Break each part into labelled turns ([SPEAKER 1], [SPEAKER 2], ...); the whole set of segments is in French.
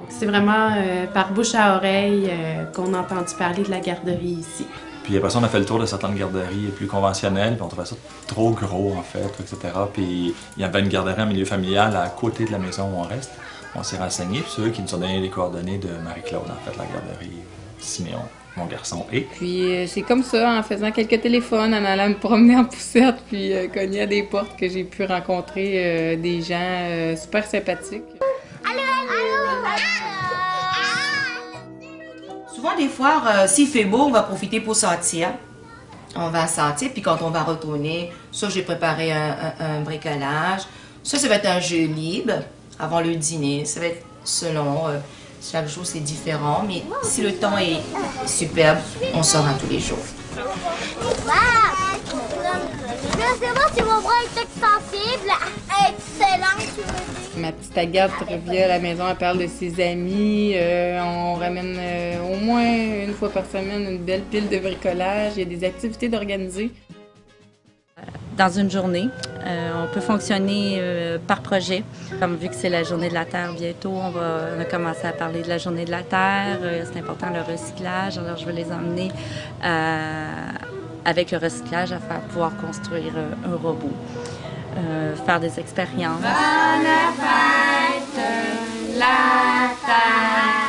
[SPEAKER 1] C'est vraiment par bouche à oreille qu'on a entendu parler de la garderie ici.
[SPEAKER 2] Puis après ça, on a fait le tour de certaines garderies plus conventionnelles, puis on trouvait ça trop gros en fait, etc. Puis il y avait une garderie en milieu familial à côté de la maison où on reste. On s'est renseigné, puis c'est eux qui nous ont donné les coordonnées de Marie-Claude, en fait, la garderie Siméon, mon garçon. Et
[SPEAKER 3] puis c'est comme ça, en faisant quelques téléphones, en allant me promener en poussette, puis cogner à des portes, que j'ai pu rencontrer des gens super sympathiques.
[SPEAKER 4] Souvent, des fois, s'il fait beau, on va profiter pour sortir. On va sortir, puis quand on va retourner, soit j'ai préparé un bricolage, soit ça va être un jeu libre avant le dîner. Ça va être selon, chaque jour c'est différent, mais si le temps est superbe, on sort tous les jours.
[SPEAKER 5] Je sais pas si mon bras est extensible. Excellent, tu veux dire.
[SPEAKER 3] Ma petite Agathe revient à la maison, elle parle de ses amis. On ramène au moins une fois par semaine une belle pile de bricolage. Il y a des activités d'organiser.
[SPEAKER 6] Dans une journée, on peut fonctionner par projet. Comme vu que c'est la Journée de la Terre bientôt, on a commencé à parler de la Journée de la Terre. C'est important le recyclage, alors je vais les emmener avec le recyclage à pouvoir construire un robot. Faire des expériences.
[SPEAKER 5] Bonne fête, la terre.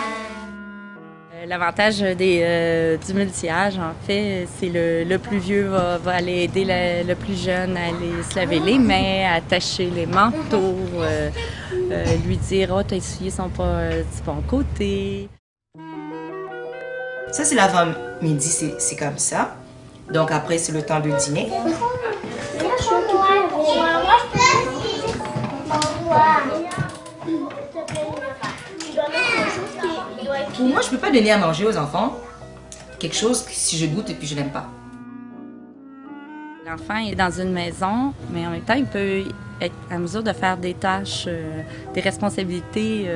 [SPEAKER 6] L'avantage du multi-âge, en fait, c'est le plus vieux va aller aider le plus jeune à aller se laver les mains, à attacher les manteaux, lui dire « Oh, t'as essuyé son pas du bon côté ».
[SPEAKER 4] Ça, c'est l'avant-midi, c'est comme ça. Donc après, c'est le temps de dîner. Pour moi, je peux pas donner à manger aux enfants quelque chose que si je goûte et puis je l'aime pas.
[SPEAKER 6] L'enfant est dans une maison, mais en même temps, il peut être à mesure de faire des tâches, des responsabilités,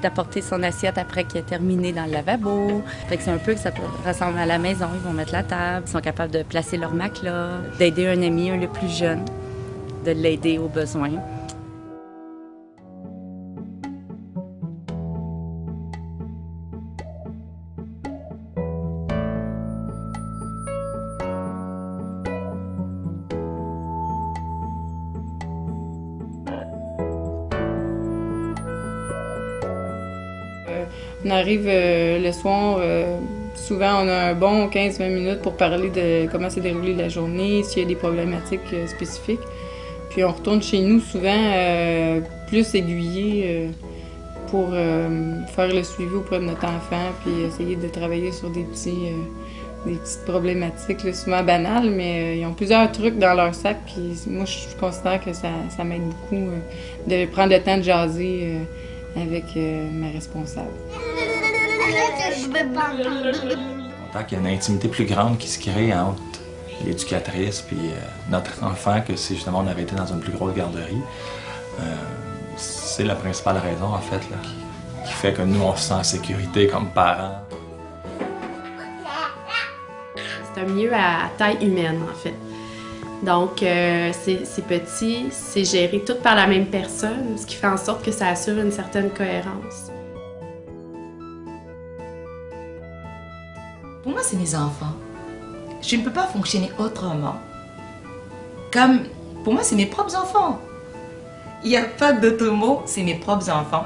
[SPEAKER 6] d'apporter son assiette après qu'il a terminé dans le lavabo. Fait que c'est un peu que ça ressemble à la maison. Ils vont mettre la table, ils sont capables de placer leur matelas, d'aider un ami, le plus jeune, de l'aider aux besoins.
[SPEAKER 3] On arrive le soir, souvent on a un bon 15-20 minutes pour parler de comment s'est déroulée la journée, s'il y a des problématiques spécifiques. Puis on retourne chez nous souvent plus aiguillé pour faire le suivi auprès de notre enfant, puis essayer de travailler sur des petites problématiques là, souvent banales, mais ils ont plusieurs trucs dans leur sac, puis moi je considère que ça m'aide beaucoup de prendre le temps de jaser avec ma responsable.
[SPEAKER 2] Tant qu'il y a une intimité plus grande qui se crée entre l'éducatrice puis notre enfant, que si justement on avait été dans une plus grosse garderie, c'est la principale raison en fait là, qui fait que nous on se sent en sécurité comme parents.
[SPEAKER 1] C'est un milieu à taille humaine en fait. Donc, c'est petit, c'est géré tout par la même personne, ce qui fait en sorte que ça assure une certaine cohérence.
[SPEAKER 4] Pour moi, c'est mes enfants. Je ne peux pas fonctionner autrement. Pour moi, c'est mes propres enfants. Il n'y a pas d'autre mot, c'est mes propres enfants.